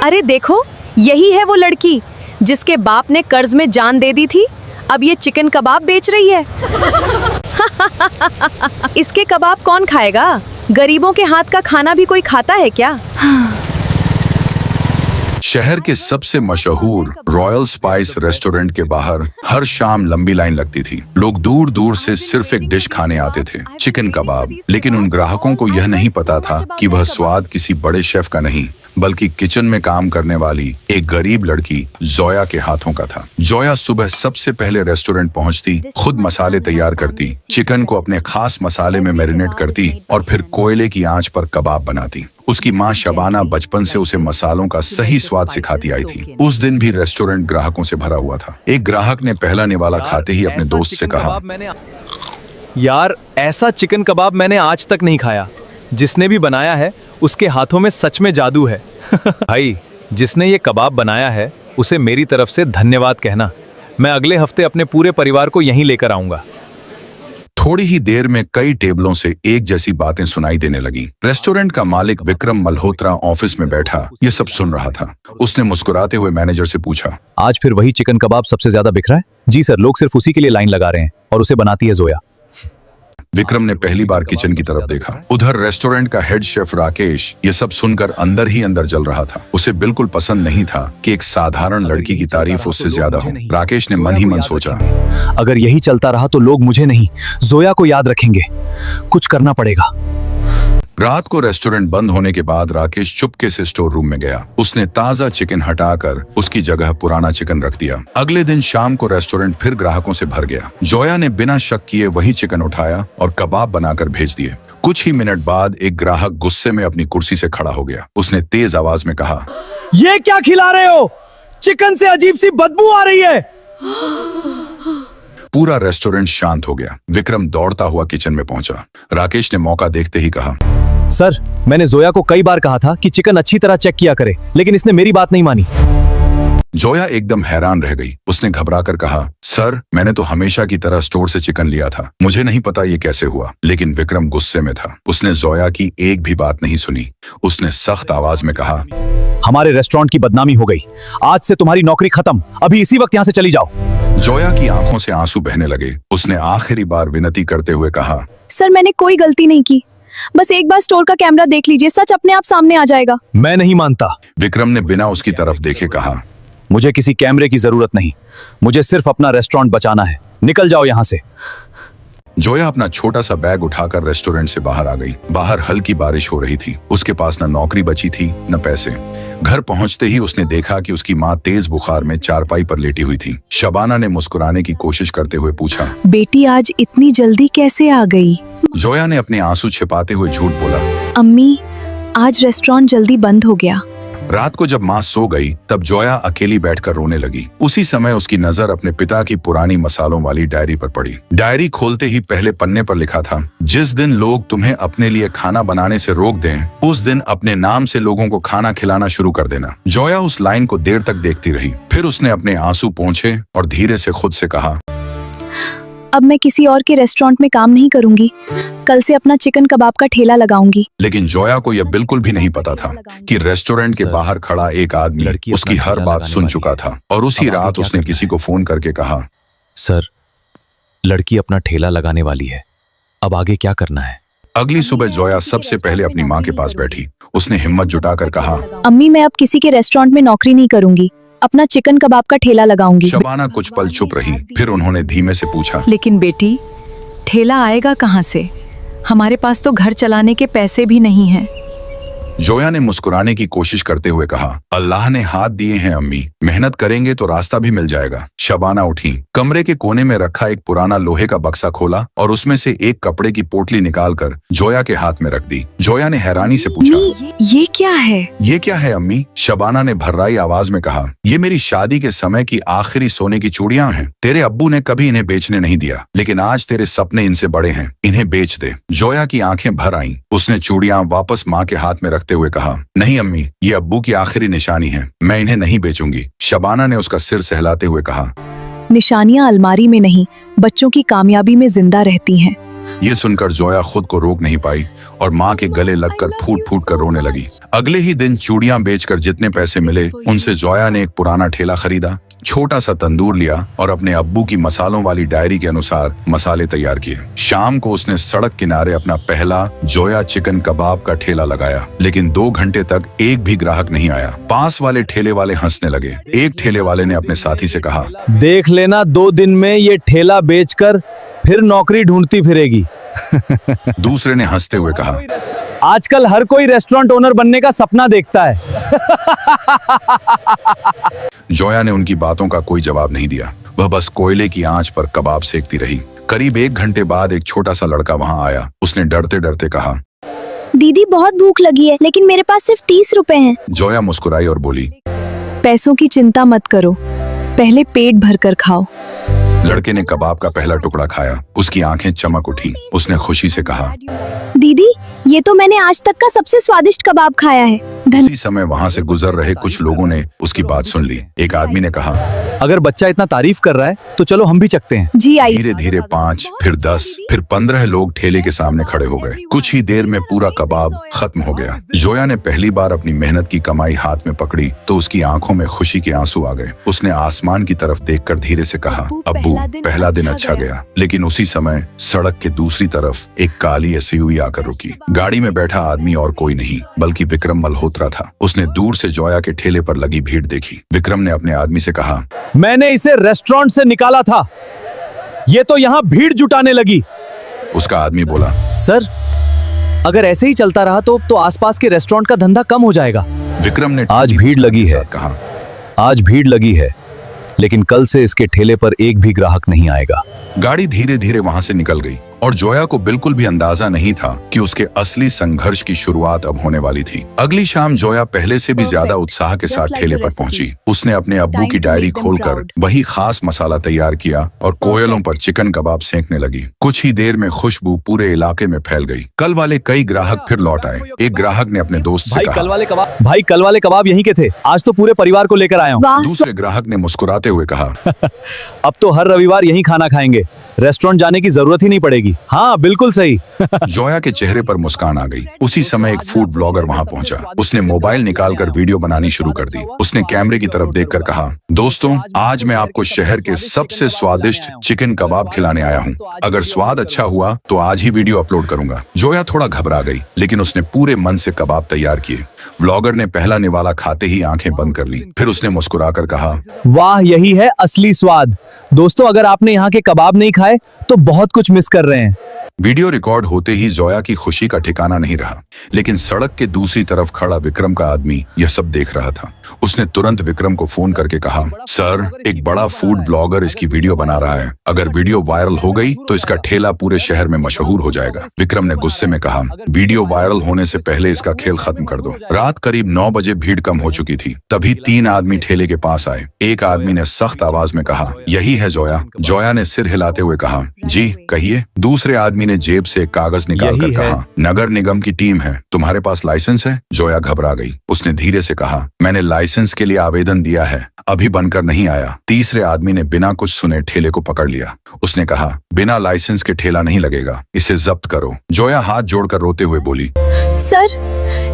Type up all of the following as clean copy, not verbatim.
अरे देखो, यही है वो लड़की जिसके बाप ने कर्ज में जान दे दी थी। अब ये चिकन कबाब बेच रही है। इसके कबाब कौन खाएगा? गरीबों के हाथ का खाना भी कोई खाता है क्या? शहर के सबसे मशहूर रॉयल स्पाइस रेस्टोरेंट के बाहर हर शाम लंबी लाइन लगती थी। लोग दूर दूर से सिर्फ एक डिश खाने आते थे, चिकन कबाब। लेकिन उन ग्राहकों को यह नहीं पता था कि वह स्वाद किसी बड़े शेफ का नहीं, बल्कि किचन में काम करने वाली एक गरीब लड़की जोया के हाथों का था। जोया सुबह सबसे पहले रेस्टोरेंट पहुंचती, खुद मसाले तैयार करती, चिकन को अपने खास मसाले में मैरिनेट करती और फिर कोयले की आंच पर कबाब बनाती। उसकी माँ शबाना बचपन से उसे मसालों का सही स्वाद सिखाती आई थी। उस दिन भी रेस्टोरेंट ग्राहकों से भरा हुआ था। एक ग्राहक ने पहला निवाला खाते ही अपने दोस्त से कहा, यार ऐसा चिकन कबाब मैंने आज तक नहीं खाया। जिसने भी बनाया है उसके हाथों में सच में जादू है। भाई, जिसने ये कबाब बनाया है उसे मेरी तरफ से धन्यवाद कहना। मैं अगले हफ्ते अपने पूरे परिवार को यहीं लेकर आऊंगा। थोड़ी ही देर में कई टेबलों से एक जैसी बातें सुनाई देने लगी। रेस्टोरेंट का मालिक विक्रम मल्होत्रा ऑफिस में बैठा ये सब सुन रहा था। उसने मुस्कुराते हुए मैनेजर से पूछा, आज फिर वही चिकन कबाब सबसे ज्यादा बिक रहा है? जी सर, लोग सिर्फ उसी के लिए लाइन लगा रहे हैं और उसे बनाती है जोया। विक्रम ने पहली बार किचन की तरफ देखा। उधर रेस्टोरेंट का हेड शेफ राकेश ये सब सुनकर अंदर ही अंदर जल रहा था। उसे बिल्कुल पसंद नहीं था कि एक साधारण लड़की की तारीफ उससे ज्यादा हो। राकेश ने मन ही मन सोचा, अगर यही चलता रहा तो लोग मुझे नहीं, जोया को याद रखेंगे। कुछ करना पड़ेगा। रात को रेस्टोरेंट बंद होने के बाद राकेश चुपके से स्टोर रूम में गया। उसने ताजा चिकन हटाकर उसकी जगह पुराना चिकन रख दिया। अगले दिन शाम को रेस्टोरेंट फिर ग्राहकों से भर गया। जोया ने बिना शक किए वही चिकन उठाया और कबाब बनाकर भेज दिए। कुछ ही मिनट बाद एक ग्राहक गुस्से में अपनी कुर्सी से खड़ा हो गया। उसने तेज आवाज में कहा, ये क्या खिला रहे हो? चिकन से अजीब सी बदबू आ रही है। पूरा रेस्टोरेंट शांत हो गया। विक्रम दौड़ता हुआ किचन में पहुंचा। राकेश ने मौका देखते ही कहा, सर, मैंने जोया को कई बार कहा था कि चिकन अच्छी तरह चेक किया करे, लेकिन इसने मेरी बात नहीं मानी। जोया एकदम हैरान रह गई। उसने घबराकर कहा, सर, मैंने तो हमेशा की तरह स्टोर से चिकन लिया था। मुझे नहीं पता ये कैसे हुआ। लेकिन विक्रम गुस्से में था। उसने जोया की एक भी बात नहीं सुनी। उसने सख्त आवाज में कहा, हमारे रेस्टोरेंट की बदनामी हो गई। आज से तुम्हारी नौकरी खत्म। अभी इसी वक्त यहाँ से चली जाओ। जोया की आंखों से आंसू बहने लगे। उसने आखिरी बार विनती करते हुए कहा, सर, मैंने कोई गलती नहीं की। बस एक बार स्टोर का कैमरा देख लीजिए, सच अपने आप सामने आ जाएगा। मैं नहीं मानता। विक्रम ने बिना उसकी तरफ देखे कहा, मुझे किसी कैमरे की जरूरत नहीं। मुझे सिर्फ अपना रेस्टोरेंट बचाना है। निकल जाओ यहाँ से। जोया अपना छोटा सा बैग उठाकर रेस्टोरेंट से बाहर आ गई। बाहर हल्की बारिश हो रही थी। उसके पास न नौकरी बची थी न पैसे। घर पहुंचते ही उसने देखा कि उसकी माँ तेज बुखार में चारपाई पर लेटी हुई थी। शबाना ने मुस्कुराने की कोशिश करते हुए पूछा, बेटी आज इतनी जल्दी कैसे आ गई? जोया ने अपने आंसू छिपाते हुए झूठ बोला, अम्मी, आज रेस्टोरेंट जल्दी बंद हो गया। रात को जब माँ सो गई तब जोया अकेली बैठकर रोने लगी। उसी समय उसकी नजर अपने पिता की पुरानी मसालों वाली डायरी पर पड़ी। डायरी खोलते ही पहले पन्ने पर लिखा था, जिस दिन लोग तुम्हें अपने लिए खाना बनाने से रोक दें, उस दिन अपने नाम से लोगों को खाना खिलाना शुरू कर देना। जोया उस लाइन को देर तक देखती रही। फिर उसने अपने आंसू पोंछे और धीरे से खुद से कहा, अब मैं किसी और के रेस्टोरेंट में काम नहीं करूंगी। कल से अपना चिकन कबाब का ठेला लगाऊंगी। लेकिन जोया को यह बिल्कुल भी नहीं पता था कि रेस्टोरेंट के बाहर खड़ा एक आदमी उसकी हर बात सुन चुका था। और उसी रात उसने किसी को फोन करके कहा, सर, लड़की अपना ठेला लगाने वाली है। अब आगे क्या करना है? अगली सुबह जोया सबसे पहले अपनी माँ के पास बैठी। उसने हिम्मत जुटाकर कहा, अम्मी, मैं अब किसी के रेस्टोरेंट में नौकरी नहीं करूंगी। अपना चिकन कबाब का ठेला लगाऊंगी। शबाना कुछ पल चुप रही। फिर उन्होंने धीमे से पूछा, लेकिन बेटी, ठेला आएगा कहाँ से? हमारे पास तो घर चलाने के पैसे भी नहीं हैं। जोया ने मुस्कुराने की कोशिश करते हुए कहा, अल्लाह ने हाथ दिए हैं अम्मी, मेहनत करेंगे तो रास्ता भी मिल जाएगा। शबाना उठी, कमरे के कोने में रखा एक पुराना लोहे का बक्सा खोला और उसमें से एक कपड़े की पोटली निकालकर जोया के हाथ में रख दी। जोया ने हैरानी से पूछा, ये क्या है? ये क्या है अम्मी? शबाना ने भर्राई आवाज में कहा, ये मेरी शादी के समय की आखिरी सोने की चूड़ियां हैं। तेरे अब्बू ने कभी इन्हें बेचने नहीं दिया, लेकिन आज तेरे सपने इनसे बड़े हैं, इन्हें बेच दे। जोया की आंखें भर आईं। उसने चूड़ियां वापस माँ के हाथ में रखते हुए कहा, नहीं अम्मी, ये अब्बू की आखिरी निशानी है, मैं इन्हें नहीं बेचूंगी। शबाना ने उसका सिर सहलाते हुए कहा, निशानियां अलमारी में नहीं, बच्चों की कामयाबी में जिंदा रहती हैं। ये सुनकर जोया खुद को रोक नहीं पाई और माँ के गले लगकर फूट फूट कर रोने लगी। अगले ही दिन चूड़ियां बेचकर जितने पैसे मिले उनसे जोया ने एक पुराना ठेला खरीदा, छोटा सा तंदूर लिया और अपने अब्बू की मसालों वाली डायरी के अनुसार मसाले तैयार किए। शाम को उसने सड़क किनारे अपना पहला जोया चिकन कबाब का ठेला लगाया, लेकिन 2 घंटे तक एक भी ग्राहक नहीं आया। पास वाले ठेले वाले हंसने लगे। एक ठेले वाले ने अपने साथी से कहा, देख लेना 2 दिन में ये ठेला बेचकर फिर नौकरी ढूंढती फिरेगी। दूसरे ने हंसते हुए कहा, आजकल हर कोई रेस्टोरेंट ओनर बनने का सपना देखता है। जोया ने उनकी बातों का कोई जवाब नहीं दिया। वह बस कोयले की आंच पर कबाब सेकती रही। करीब 1 घंटे बाद एक छोटा सा लड़का वहां आया। उसने डरते डरते कहा, दीदी बहुत भूख लगी है, लेकिन मेरे पास सिर्फ 30 रुपए हैं। जोया मुस्कुराई और बोली, पैसों की चिंता मत करो, पहले पेट भर कर खाओ। लड़के ने कबाब का पहला टुकड़ा खाया। उसकी आंखें चमक उठी। उसने खुशी से कहा, दीदी ये तो मैंने आज तक का सबसे स्वादिष्ट कबाब खाया है। उसी समय वहां से गुजर रहे कुछ लोगों ने उसकी बात सुन ली। एक आदमी ने कहा, अगर बच्चा इतना तारीफ कर रहा है तो चलो हम भी चखते हैं। जी आई। धीरे धीरे 5, फिर 10, फिर 15 लोग ठेले के सामने खड़े हो गए। कुछ ही देर में पूरा कबाब खत्म हो गया। जोया ने पहली बार अपनी मेहनत की कमाई हाथ में पकड़ी तो उसकी आंखों में खुशी के आंसू आ गए। उसने आसमान की तरफ देखकर धीरे से कहा, अब्बू पहला दिन अच्छा गया। लेकिन उसी समय सड़क के दूसरी तरफ एक काली एसयूवी आकर रुकी। गाड़ी में बैठा आदमी और कोई नहीं बल्कि विक्रम मल्होत्रा था। उसने दूर से जोया के ठेले पर लगी भीड़ देखी। विक्रम ने अपने आदमी से कहा, मैंने इसे रेस्टोरेंट से निकाला था, ये तो यहाँ भीड़ जुटाने लगी। उसका आदमी बोला, सर अगर ऐसे ही चलता रहा तो आसपास के रेस्टोरेंट का धंधा कम हो जाएगा। विक्रम ने आज भीड़ लगी है। कहा, आज भीड़ लगी है, लेकिन कल से इसके ठेले पर एक भी ग्राहक नहीं आएगा। गाड़ी धीरे धीरे वहां से निकल गई और जोया को बिल्कुल भी अंदाजा नहीं था कि उसके असली संघर्ष की शुरुआत अब होने वाली थी। अगली शाम जोया पहले से भी ज्यादा उत्साह के साथ ठेले पर पहुंची। उसने अपने अब्बू की डायरी खोलकर वही खास मसाला तैयार किया और कोयलों पर चिकन कबाब सेंकने लगी। कुछ ही देर में खुशबू पूरे इलाके में फैल गई। कल वाले कई ग्राहक फिर लौट आए। एक ग्राहक ने अपने दोस्त से कहा, कल वाले कबाब यहीं के थे, आज तो पूरे परिवार को लेकर आया हूँ। वाह, दूसरे ग्राहक ने मुस्कुराते हुए कहा, अब तो हर रविवार यहीं खाना खाएंगे, रेस्टोरेंट जाने की जरूरत ही नहीं पड़ेगी। हाँ बिल्कुल सही। जोया के चेहरे पर मुस्कान आ गई। उसी समय एक फूड ब्लॉगर वहां पहुंचा। उसने मोबाइल निकालकर वीडियो बनानी शुरू कर दी। उसने कैमरे की तरफ देखकर कहा, दोस्तों आज मैं आपको शहर के सबसे स्वादिष्ट चिकन कबाब खिलाने आया हूं। अगर स्वाद अच्छा हुआ तो आज ही वीडियो अपलोड करूंगा। जोया थोड़ा घबरा गई, लेकिन उसने पूरे मन से कबाब तैयार किए। व्लॉगर ने पहला निवाला खाते ही आंखें बंद कर ली। फिर उसने मुस्कुराकर कहा, वाह यही है असली स्वाद। दोस्तों अगर आपने यहाँ के कबाब नहीं खाए तो बहुत कुछ मिस कर रहे हैं। वीडियो रिकॉर्ड होते ही जोया की खुशी का ठिकाना नहीं रहा, लेकिन सड़क के दूसरी तरफ खड़ा विक्रम का आदमी यह सब देख रहा था। उसने तुरंत विक्रम को फोन करके कहा, सर एक बड़ा फूड ब्लॉगर इसकी वीडियो बना रहा है। अगर वीडियो वायरल हो गई तो इसका ठेला पूरे शहर में मशहूर हो जाएगा। विक्रम ने गुस्से में कहा, वीडियो वायरल होने से पहले इसका खेल खत्म कर दो। रात करीब 9 बजे भीड़ कम हो चुकी थी। तभी 3 आदमी ठेले के पास आए। एक आदमी ने सख्त आवाज में कहा, यही है जोया। जोया ने सिर हिलाते हुए कहा, जी कहिए। दूसरे आदमी ने जेब से एक कागज निकालकर कहा, नगर निगम की टीम है, तुम्हारे पास लाइसेंस है? जोया घबरा गई। उसने धीरे से कहा, मैंने लाइसेंस के लिए आवेदन दिया है, अभी बनकर नहीं आया। तीसरे आदमी ने बिना कुछ सुने ठेले को पकड़ लिया। उसने कहा, बिना लाइसेंस के ठेला नहीं लगेगा, इसे जब्त करो। जोया हाथ जोड़कर रोते हुए बोली, सर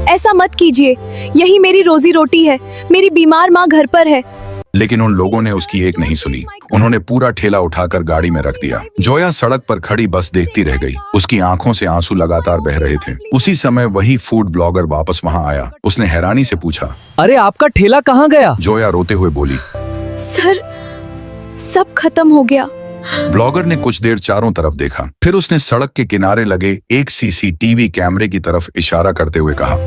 ऐसा मत कीजिए, यही मेरी रोजी रोटी है, मेरी बीमार माँ घर पर है। लेकिन उन लोगों ने उसकी एक नहीं सुनी। उन्होंने पूरा ठेला उठाकर गाड़ी में रख दिया। जोया सड़क पर खड़ी बस देखती रह गई। उसकी आंखों से आंसू लगातार बह रहे थे। उसी समय वही फूड ब्लॉगर वापस वहां आया। उसने हैरानी से पूछा, अरे आपका ठेला कहाँ गया? जोया रोते हुए बोली, सर सब खत्म हो गया। ब्लॉगर ने कुछ देर चारों तरफ देखा, फिर उसने सड़क के किनारे लगे एक सीसीटीवी कैमरे की तरफ इशारा करते हुए कहा,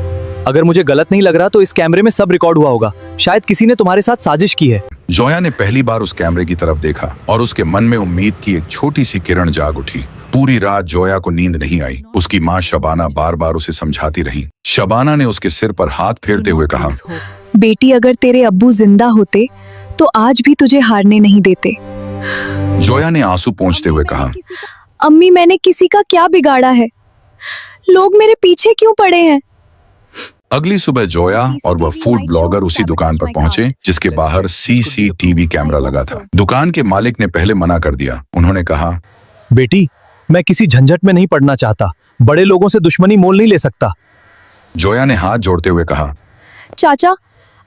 अगर मुझे गलत नहीं लग रहा तो इस कैमरे में सब रिकॉर्ड हुआ होगा। शायद किसी ने तुम्हारे साथ साजिश की है। जोया ने पहली बार उस कैमरे की तरफ देखा और उसके मन में उम्मीद की एक छोटी सी किरण जाग उठी। पूरी रात जोया को नींद नहीं आई। उसकी माँ शबाना बार बार उसे समझाती रही। शबाना ने उसके सिर पर हाथ फेरते हुए कहा, बेटी अगर तेरे अब्बू जिंदा होते तो आज भी तुझे हारने नहीं देते। जोया ने आंसू पोंछते हुए कहा, अम्मी मैंने किसी का क्या बिगाड़ा है, लोग मेरे पीछे क्यों पड़े हैं? अगली सुबह जोया और वह फूड ब्लॉगर उसी दुकान पर पहुंचे जिसके बाहर सीसीटीवी कैमरा लगा था। दुकान के मालिक ने पहले मना कर दिया। उन्होंने कहा, बेटी मैं किसी झंझट में नहीं पड़ना चाहता। बड़े लोगों से दुश्मनी मोल नहीं ले सकता। जोया ने हाथ जोड़ते हुए कहा, चाचा,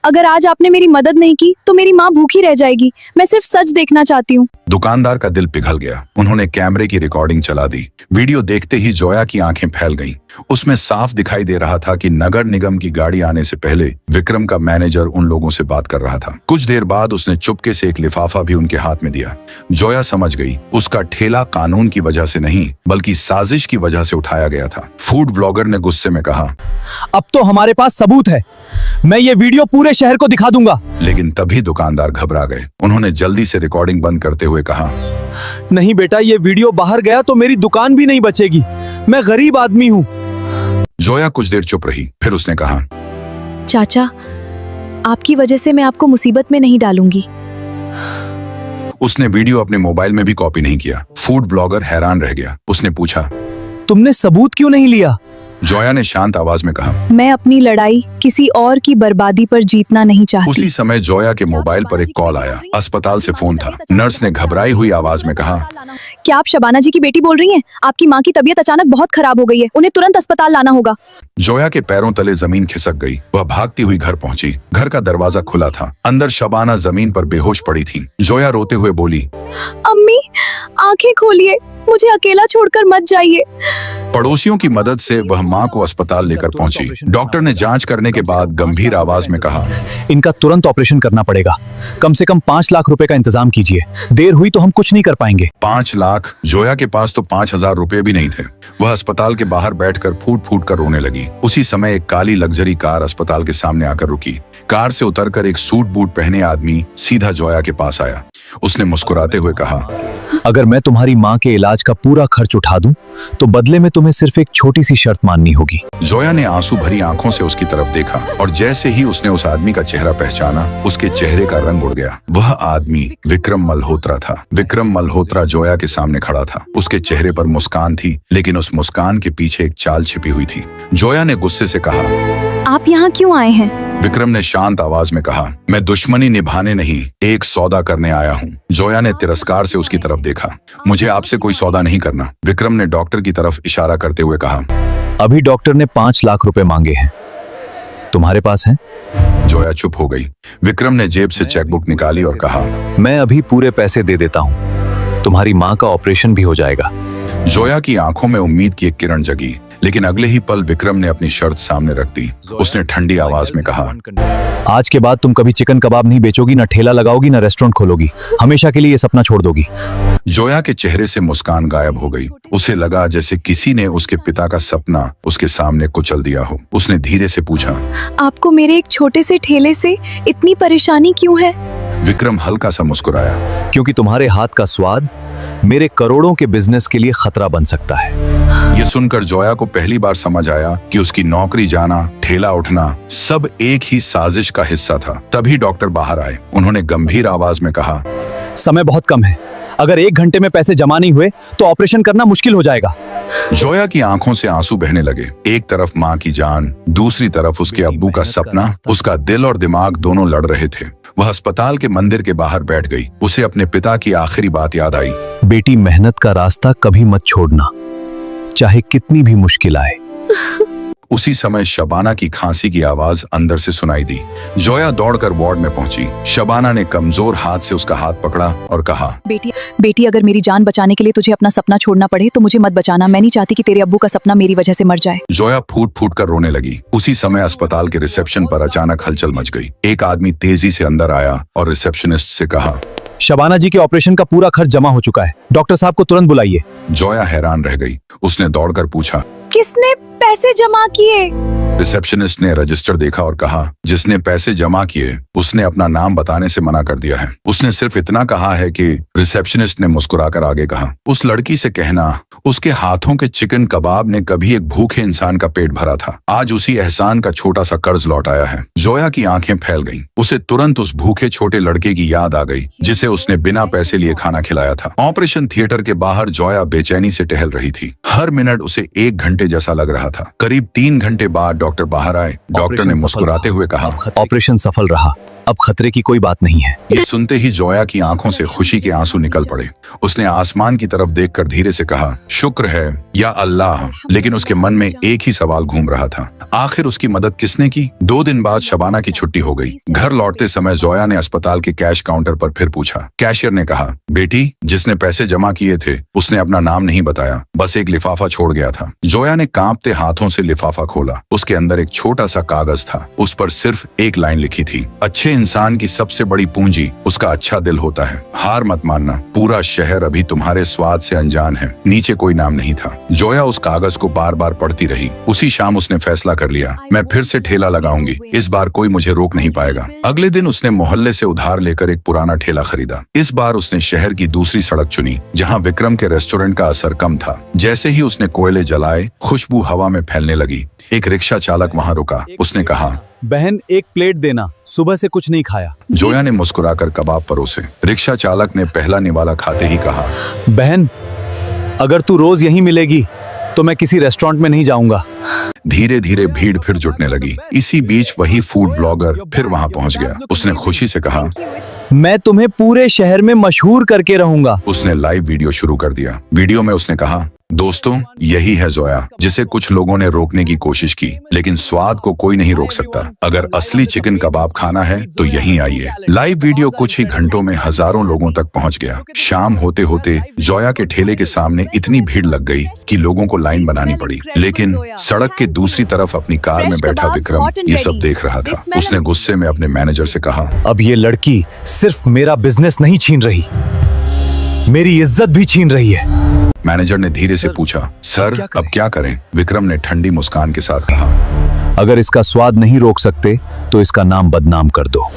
अगर आज आपने मेरी मदद नहीं की तो मेरी माँ भूखी रह जाएगी। मैं सिर्फ सच देखना चाहती हूँ। दुकानदार का दिल पिघल गया। उन्होंने कैमरे की रिकॉर्डिंग चला दी। वीडियो देखते ही जोया की आंखें फैल गईं। उसमें साफ दिखाई दे रहा था कि नगर निगम की गाड़ी आने से पहले विक्रम का मैनेजर उन लोगों से बात कर रहा था। कुछ देर बाद उसने चुपके से एक लिफाफा भी उनके हाथ में दिया। जोया समझ गई, उसका ठेला कानून की वजह से नहीं बल्कि साजिश की वजह से उठाया गया था। फूड व्लॉगर ने गुस्से में कहा, अब तो हमारे पास सबूत है। मैं ये वीडियो पूरे शहर को दिखा दूंगा। लेकिन तभी दुकानदार घबरा गए। उन्होंने जल्दी से रिकॉर्डिंग बंद करते हुए कहा, नहीं बेटा, ये वीडियो बाहर गया तो मेरी दुकान भी नहीं बचेगी। मैं गरीब आदमी हूँ। जोया कुछ देर चुप रही। फिर उसने कहा, चाचा, आपकी वजह से मैं आपको मुसीबत में नहीं डालूंगी। उसने वीडियो अपने मोबाइल में भी कॉपी नहीं किया। फूड ब्लॉगर हैरान रह गया। उसने पूछा, तुमने सबूत क्यों नहीं लिया? जोया ने शांत आवाज में कहा, मैं अपनी लड़ाई किसी और की बर्बादी पर जीतना नहीं चाहती। उसी समय जोया के मोबाइल पर एक कॉल आया। अस्पताल से फोन था। नर्स ने घबराई हुई आवाज में कहा, क्या आप शबाना जी की बेटी बोल रही हैं? आपकी माँ की तबीयत अचानक बहुत खराब हो गई है। उन्हें तुरंत अस्पताल लाना होगा। जोया के पैरों तले जमीन खिसक गई। वह भागती हुई घर पहुंची। घर का दरवाजा खुला था। अंदर शबाना जमीन पर बेहोश पड़ी थी। जोया रोते हुए बोली, अम्मी, आंखें खोलिए, मुझे अकेला छोड़कर मत जाइए। पड़ोसियों की मदद से वह मां को अस्पताल लेकर पहुंची। डॉक्टर ने जांच करने के बाद गंभीर आवाज में कहा, इनका तुरंत ऑपरेशन करना पड़ेगा। कम से कम 5 लाख रुपए का इंतजाम कीजिए। देर हुई तो हम कुछ नहीं कर पाएंगे। 5 लाख? जोया के पास तो 5,000 रुपए भी नहीं थे। वह अस्पताल के बाहर बैठकर फूट फूट कर रोने लगी। उसी समय एक काली लग्जरी कार अस्पताल के सामने आकर रुकी। कार से उतरकर एक सूट बूट पहने आदमी सीधा जोया के पास आया। उसने मुस्कुराते हुए कहा, अगर मैं तुम्हारी माँ के इलाज का पूरा खर्च उठा दूं, तो बदले में तुम्हें सिर्फ एक छोटी सी शर्त माननी होगी। जोया ने आंसू भरी आंखों से उसकी तरफ देखा और जैसे ही उसने उस आदमी का चेहरा पहचाना, उसके चेहरे का रंग उड़ गया। वह आदमी विक्रम मल्होत्रा था। विक्रम मल्होत्रा जोया के सामने खड़ा था। उसके चेहरे पर मुस्कान थी, लेकिन उस मुस्कान के पीछे एक चाल छिपी हुई थी। जोया ने गुस्से से कहा, आप यहाँ क्यों आए हैं? विक्रम ने शांत आवाज में कहा, मैं दुश्मनी निभाने नहीं, एक सौदा करने आया हूँ। जोया ने तिरस्कार से उसकी तरफ देखा। मुझे आपसे कोई सौदा नहीं करना। विक्रम ने डॉक्टर की तरफ इशारा करते हुए कहा, अभी डॉक्टर ने 5 लाख रुपए मांगे हैं, तुम्हारे पास है? जोया चुप हो गई। विक्रम ने जेब से चेकबुक निकाली और कहा, मैं अभी पूरे पैसे दे देता हूँ। तुम्हारी माँ का ऑपरेशन भी हो जाएगा। जोया की आंखों में उम्मीद की एक किरण जगी, लेकिन अगले ही पल विक्रम ने अपनी शर्त सामने रख दी। उसने ठंडी आवाज में कहा, आज के बाद तुम कभी चिकन कबाब नहीं बेचोगी, ना ठेला लगाओगी, ना रेस्टोरेंट खोलोगी। हमेशा के लिए ये सपना छोड़ दोगी। जोया के चेहरे से मुस्कान गायब हो गई। उसे लगा जैसे किसी ने उसके पिता का सपना उसके सामने कुचल दिया हो। उसने धीरे से पूछा, आपको मेरे एक छोटे से ठेले से इतनी परेशानी क्यों है? विक्रम हल्का सा मुस्कुराया, क्योंकि तुम्हारे हाथ का स्वाद मेरे करोड़ों के बिजनेस के लिए खतरा बन सकता है। ये सुनकर जोया को पहली बार समझ आया कि उसकी नौकरी जाना, ठेला उठना, सब एक ही साजिश का हिस्सा था। तभी डॉक्टर बाहर आए। उन्होंने गंभीर आवाज में कहा, समय बहुत कम है। अगर 1 घंटे में पैसे जमा नहीं हुए तो ऑपरेशन करना मुश्किल हो जाएगा। जोया की आंखों से आंसू बहने लगे। एक तरफ माँ की जान, दूसरी तरफ उसके अब्बू का सपना। उसका दिल और दिमाग दोनों लड़ रहे थे। वह अस्पताल के मंदिर के बाहर बैठ गई। उसे अपने पिता की आखिरी बात याद आई, बेटी, मेहनत का रास्ता कभी मत छोड़ना, चाहे कितनी भी मुश्किल आए। उसी समय शबाना की खांसी की आवाज अंदर से सुनाई दी। जोया दौड़कर वार्ड में पहुंची। शबाना ने कमजोर हाथ से उसका हाथ पकड़ा और कहा, बेटी, अगर मेरी जान बचाने के लिए तुझे अपना सपना छोड़ना पड़े तो मुझे मत बचाना। मैं नहीं चाहती कि तेरे अब्बू का सपना मेरी वजह से मर जाए। जोया फूट फूट कर रोने लगी। उसी समय अस्पताल के रिसेप्शन पर अचानक हलचल मच गई। एक आदमी तेजी से अंदर आया और रिसेप्शनिस्ट से कहा, शबाना जी के ऑपरेशन का पूरा खर्च जमा हो चुका है, डॉक्टर साहब को तुरंत बुलाइए। जोया हैरान रह गई। उसने दौड़कर पूछा, किसने पैसे जमा किए? रिसेप्शनिस्ट ने रजिस्टर देखा और कहा, जिसने पैसे जमा किए उसने अपना नाम बताने से मना कर दिया है। उसने सिर्फ इतना कहा है कि रिसेप्शनिस्ट ने मुस्कुराकर आगे कहा, उस लड़की से कहना उसके हाथों के चिकन कबाब ने कभी एक भूखे इंसान का पेट भरा था। आज उसी एहसान का छोटा सा कर्ज लौट आया है। जोया की आंखें फैल गईं। उसे तुरंत उस भूखे छोटे लड़के की याद आ गई जिसे उसने बिना पैसे लिए खाना खिलाया था। ऑपरेशन थिएटर के बाहर जोया बेचैनी से टहल रही थी। हर मिनट उसे 1 घंटे जैसा लग रहा था। करीब 3 घंटे बाद डॉक्टर बाहर आए। डॉक्टर ने मुस्कुराते हुए कहा, ऑपरेशन सफल रहा। अब खतरे की कोई बात नहीं है। ये सुनते ही जोया की आंखों से खुशी के आंसू निकल पड़े। उसने आसमान की तरफ देखकर धीरे से कहा, शुक्र है या अल्लाह। लेकिन उसके मन में एक ही सवाल घूम रहा था, आखिर उसकी मदद किसने की? 2 दिन बाद शबाना की छुट्टी हो गई। घर लौटते समय जोया ने अस्पताल के कैश काउंटर पर फिर पूछा। कैशियर ने कहा, बेटी, जिसने पैसे जमा किए थे उसने अपना नाम नहीं बताया, बस एक लिफाफा छोड़ गया था। जोया ने कांपते हाथों से लिफाफा खोला। उसके अंदर एक छोटा सा कागज था। उस पर सिर्फ एक लाइन लिखी थी, अच्छे इंसान की सबसे बड़ी पूंजी उसका अच्छा दिल होता है। हार मत मानना, पूरा शहर अभी तुम्हारे स्वाद से अनजान है। नीचे कोई नाम नहीं था। जोया उस कागज को बार बार पढ़ती रही। उसी शाम उसने फैसला कर लिया, मैं फिर से ठेला लगाऊंगी, इस बार कोई मुझे रोक नहीं पाएगा। अगले दिन उसने मोहल्ले से उधार लेकर एक पुराना ठेला खरीदा। इस बार उसने शहर की दूसरी सड़क चुनी, जहाँ विक्रम के रेस्टोरेंट का असर कम था। जैसे ही उसने कोयले जलाए, खुशबू हवा में फैलने लगी। एक रिक्शा चालक वहाँ रुका। उसने कहा, बहन, एक प्लेट देना, सुबह से कुछ नहीं खाया। जोया ने मुस्कुराकर कबाब परोसे। रिक्शा चालक ने पहला निवाला खाते ही कहा, बहन, अगर तू रोज यहीं मिलेगी तो मैं किसी रेस्टोरेंट में नहीं जाऊंगा। धीरे धीरे भीड़ फिर जुटने लगी। इसी बीच वही फूड ब्लॉगर फिर वहां पहुंच गया। उसने खुशी से कहा, मैं तुम्हें पूरे शहर में मशहूर करके रहूंगा। उसने लाइव वीडियो शुरू कर दिया। वीडियो में उसने कहा, दोस्तों, यही है जोया, जिसे कुछ लोगों ने रोकने की कोशिश की, लेकिन स्वाद को कोई नहीं रोक सकता। अगर असली चिकन कबाब खाना है तो यहीं आइए। लाइव वीडियो कुछ ही घंटों में हजारों लोगों तक पहुंच गया। शाम होते होते जोया के ठेले के सामने इतनी भीड़ लग गई कि लोगों को लाइन बनानी पड़ी। लेकिन सड़क के दूसरी तरफ अपनी कार में बैठा विक्रम ये सब देख रहा था। उसने गुस्से में अपने मैनेजर से कहा, अब ये लड़की सिर्फ मेरा बिजनेस नहीं छीन रही, मेरी इज्जत भी छीन रही है। मैनेजर ने धीरे से पूछा, सर अब क्या करें? विक्रम ने ठंडी मुस्कान के साथ कहा, अगर इसका स्वाद नहीं रोक सकते तो इसका नाम बदनाम कर दो।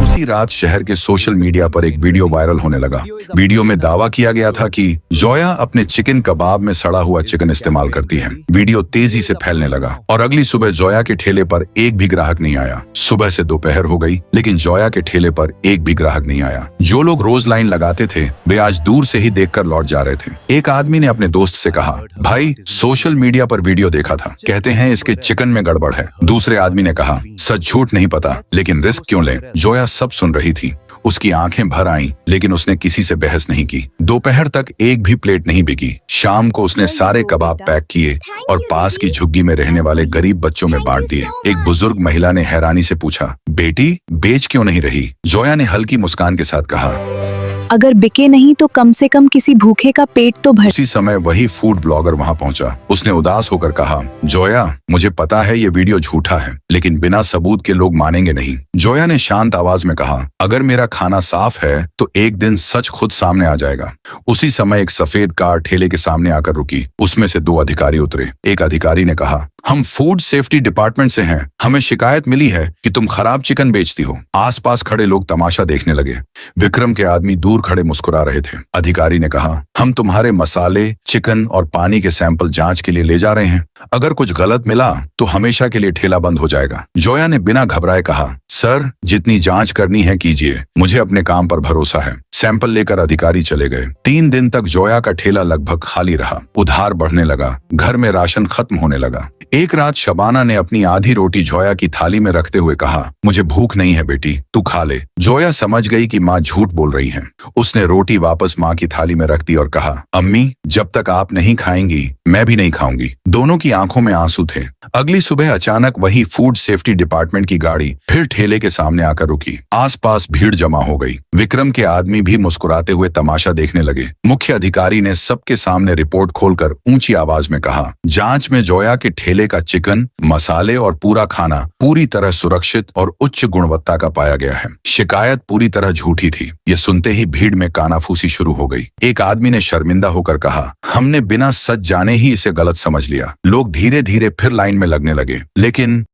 उसी रात शहर के सोशल मीडिया पर एक वीडियो वायरल होने लगा। वीडियो में दावा किया गया था कि जोया अपने चिकन कबाब में सड़ा हुआ चिकन इस्तेमाल करती है। वीडियो तेजी से फैलने लगा और अगली सुबह जोया के ठेले पर एक भी ग्राहक नहीं आया। सुबह से दोपहर हो गई, लेकिन जोया के ठेले पर एक भी ग्राहक नहीं आया। जो लोग रोज लाइन लगाते थे वे आज दूर से ही देखकर लौट जा रहे थे। एक आदमी ने अपने दोस्त से कहा, भाई, सोशल मीडिया पर वीडियो देखा था, कहते हैं इसके चिकन में गड़बड़ है। दूसरे आदमी ने कहा, सच झूठ नहीं पता, लेकिन रिस्क क्यों लें? जोया सब सुन रही थी। उसकी आंखें भर आईं, लेकिन उसने किसी से बहस नहीं की। दोपहर तक एक भी प्लेट नहीं बिकी। शाम को उसने सारे कबाब पैक किए और पास की झुग्गी में रहने वाले गरीब बच्चों में बांट दिए। एक बुजुर्ग महिला ने हैरानी से पूछा, बेटी, बेच क्यों नहीं रही? जोया ने हल्की मुस्कान के साथ कहा, अगर बिके नहीं तो कम से कम किसी भूखे का पेट तो भर। उसी समय वही फूड ब्लॉगर वहां पहुंचा। उसने उदास होकर कहा, जोया, मुझे पता है ये वीडियो झूठा है, लेकिन बिना सबूत के लोग मानेंगे नहीं। जोया ने शांत आवाज में कहा, अगर मेरा खाना साफ है तो एक दिन सच खुद सामने आ जाएगा। उसी समय एक सफेद कार ठेले के सामने आकर रुकी। उसमें से 2 अधिकारी उतरे। एक अधिकारी ने कहा, हम फूड सेफ्टी डिपार्टमेंट से हैं, हमें शिकायत मिली है कि तुम खराब चिकन बेचती हो। आसपास खड़े लोग तमाशा देखने लगे। विक्रम के आदमी दूर खड़े मुस्कुरा रहे थे। अधिकारी ने कहा, हम तुम्हारे मसाले, चिकन और पानी के सैंपल जांच के लिए ले जा रहे हैं। अगर कुछ गलत मिला तो हमेशा के लिए ठेला बंद हो जाएगा। जोया ने बिना घबराए कहा, सर, जितनी जांच करनी है कीजिए, मुझे अपने काम पर भरोसा है। सैंपल लेकर अधिकारी चले गए। 3 दिन तक जोया का ठेला लगभग खाली रहा। उधार बढ़ने लगा, घर में राशन खत्म होने लगा। एक रात शबाना ने अपनी आधी रोटी जोया की थाली में रखते हुए कहा, मुझे भूख नहीं है बेटी, तू खा ले। जोया समझ गई कि माँ झूठ बोल रही है। उसने रोटी वापस माँ की थाली में रख दी और कहा, अम्मी, जब तक आप नहीं खाएंगी मैं भी नहीं खाऊंगी। दोनों की आंखों में आंसू थे। अगली सुबह अचानक वही फूड सेफ्टी डिपार्टमेंट की गाड़ी फिर ठेले के सामने आकर रुकी। आसपास भीड़ जमा हो गई। विक्रम के आदमी भी मुस्कुराते हुए तमाशा देखने लगे। मुख्य अधिकारी ने सबके सामने रिपोर्ट खोलकर ऊंची आवाज में कहा, जांच में जोया के ठेले का चिकन, मसाले और पूरा खाना पूरी तरह सुरक्षित और उच्च गुणवत्ता का पाया गया है। शिकायत पूरी तरह झूठी थी। ये सुनते ही भीड़ में कानाफूसी शुरू हो गई। एक आदमी ने शर्मिंदा होकर कहा, हमने बिना सच जाने ही इसे गलत समझ लिया। लोग धीरे धीरे फिर लाइन में लगने लगे, लेकिन